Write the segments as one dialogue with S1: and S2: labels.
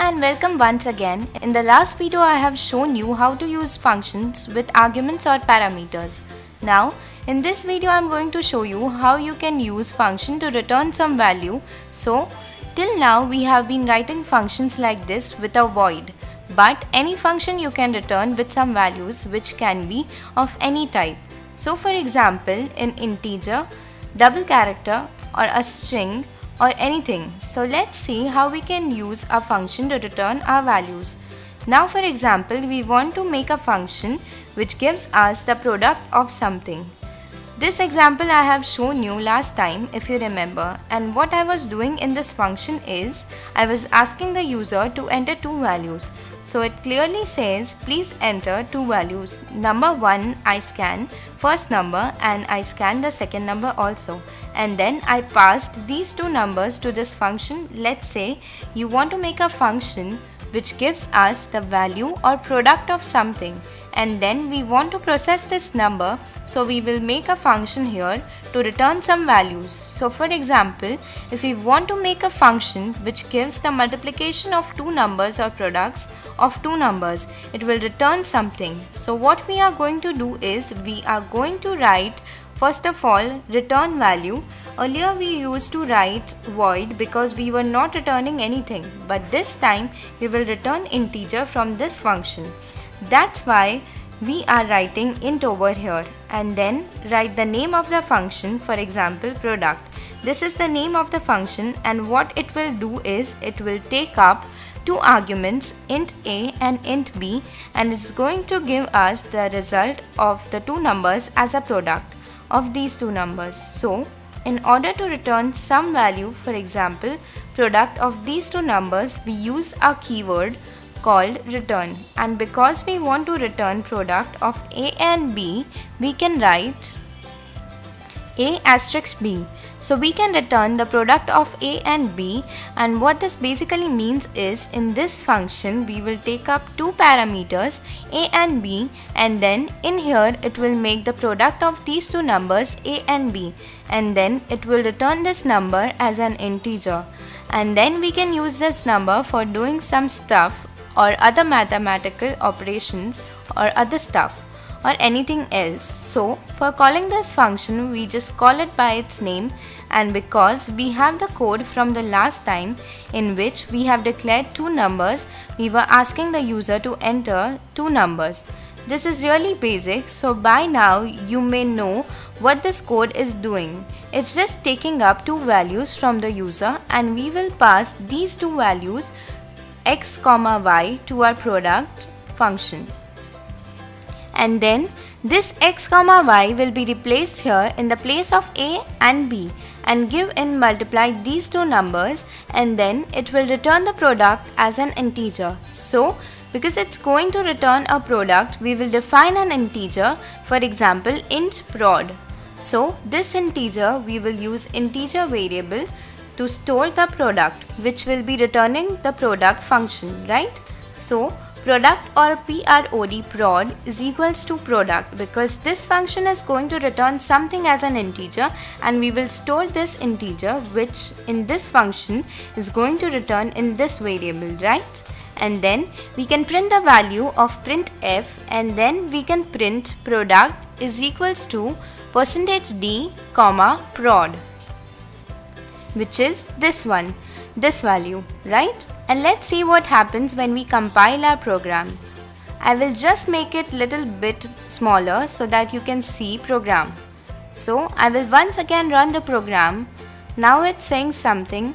S1: and welcome once again. In the last video I have shown you how to use functions with arguments or parameters. Now in this video I am going to show you how you can use function to return some value. So till now we have been writing functions like this with a void. But any function you can return with some values which can be of any type. So for example in integer, double character or a string or anything. So let's see how we can use a function to return our values. Now for example, we want to make a function which gives us the product of something. This example I have shown you last time if you remember, and what I was doing in this function is I was asking the user to enter two values. So it clearly says please enter two values. Number 1 I scan first number and I scan the second number also, and then I passed these two numbers to this function. Let's say you want to make a function which gives us the value or product of something, and then we want to process this number, so we will make a function here to return some values. So for example, if we want to make a function which gives the multiplication of two numbers or products of two numbers, it will return something. So what we are going to do is we are going to write first of all return value. Earlier we used to write void because we were not returning anything, but this time we will return integer from this function. That's why we are writing int over here, and then write the name of the function, for example product. This is the name of the function, and what it will do is it will take up two arguments, int a and int b, and it's going to give us the result of the two numbers as a product of these two numbers. So in order to return some value, for example product of these two numbers, we use a keyword called return, and because we want to return product of a and b, we can write a asterisk b. So we can return the product of a and b, and what this basically means is in this function we will take up two parameters a and b, and then in here it will make the product of these two numbers a and b, and then it will return this number as an integer, and then we can use this number for doing some stuff or other mathematical operations or other stuff or anything else. So for calling this function we just call it by its name, and because we have the code from the last time in which we have declared two numbers, we were asking the user to enter two numbers. This is really basic, so by now you may know what this code is doing. It's just taking up two values from the user, and we will pass these two values x, y to our product function, and then this x, y will be replaced here in the place of a and b, and give in multiply these two numbers, and then it will return the product as an integer. So because it's going to return a product, we will define an integer, for example int prod. So this integer we will use integer variable to store the product, which will be returning the product function, right? So product or prod is equals to product, because this function is going to return something as an integer, and we will store this integer which in this function is going to return in this variable, right? And then we can print the value of printf, and then we can print product is equals to %d, prod, which is this one, this value, right? And let's see what happens when we compile our program. I will just make it little bit smaller so that you can see program. So I will once again run the program. Now it's saying something.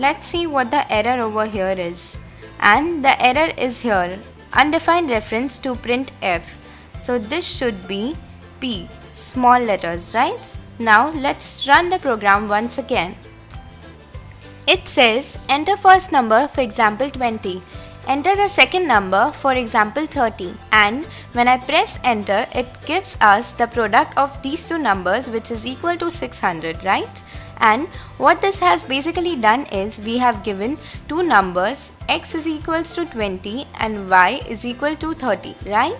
S1: Let's see what the error over here is. And the error is here, undefined reference to printf. So this should be p, small letters, right? Now let's run the program once again. It says enter first number, for example 20, enter the second number, for example 30, and when I press enter it gives us the product of these two numbers, which is equal to 600, right? And what this has basically done is we have given two numbers, x is equals to 20 and y is equal to 30, right?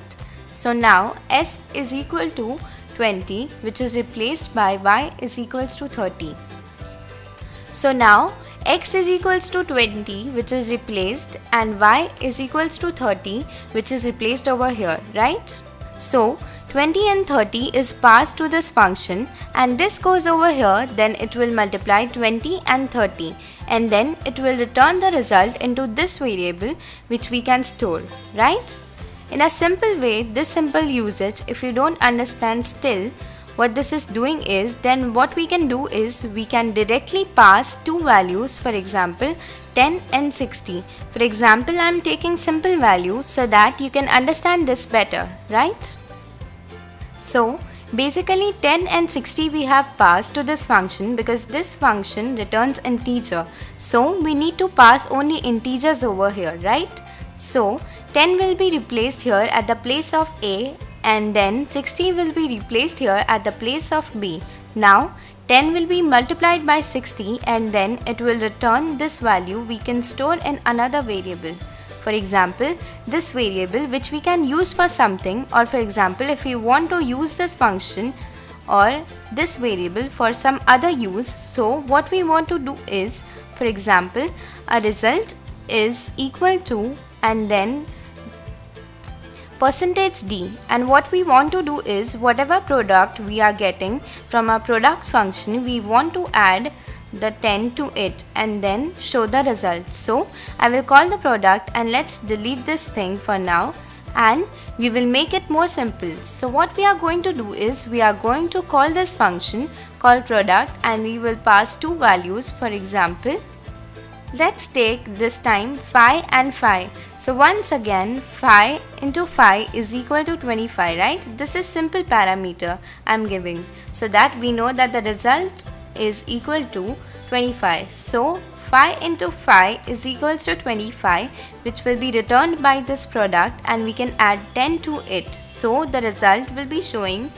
S1: So now s is equal to 20, which is replaced by y is equals to 30. So now x is equals to 20, which is replaced, and y is equals to 30, which is replaced over here, right? So 20 and 30 is passed to this function, and this goes over here, then it will multiply 20 and 30, and then it will return the result into this variable which we can store, right? In a simple way, this simple usage, if you don't understand still what this is doing is, then what we can do is we can directly pass two values, for example 10 and 60. For example, I am taking simple value so that you can understand this better, right? So basically 10 and 60 we have passed to this function because this function returns integer. So we need to pass only integers over here, right? So 10 will be replaced here at the place of A, and then 60 will be replaced here at the place of B. Now 10 will be multiplied by 60, and then it will return this value we can store in another variable. For example, this variable which we can use for something, or for example if we want to use this function or this variable for some other use, so what we want to do is, for example, a result is equal to and then %d, and what we want to do is whatever product we are getting from a product function, we want to add the 10 to it and then show the result. So I will call the product, and let's delete this thing for now, and we will make it more simple. So what we are going to do is we are going to call this function called product, and we will pass two values. For example, let's take this time phi and phi. So once again, phi into phi is equal to 25, right? This is simple parameter I am giving so that we know that the result is equal to 25. So phi into phi is equals to 25, which will be returned by this product, and we can add 10 to it. So the result will be showing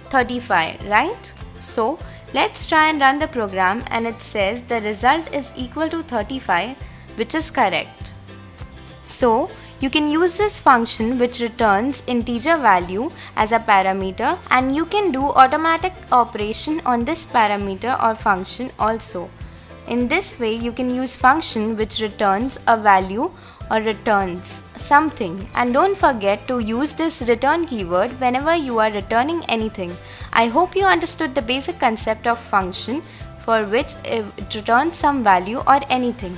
S1: 35, right? So let's try and run the program, and it says the result is equal to 35, which is correct. So you can use this function which returns integer value as a parameter, and you can do automatic operation on this parameter or function also. In this way, you can use function which returns a value or returns something, and don't forget to use this return keyword whenever you are returning anything. I hope you understood the basic concept of function for which it returns some value or anything.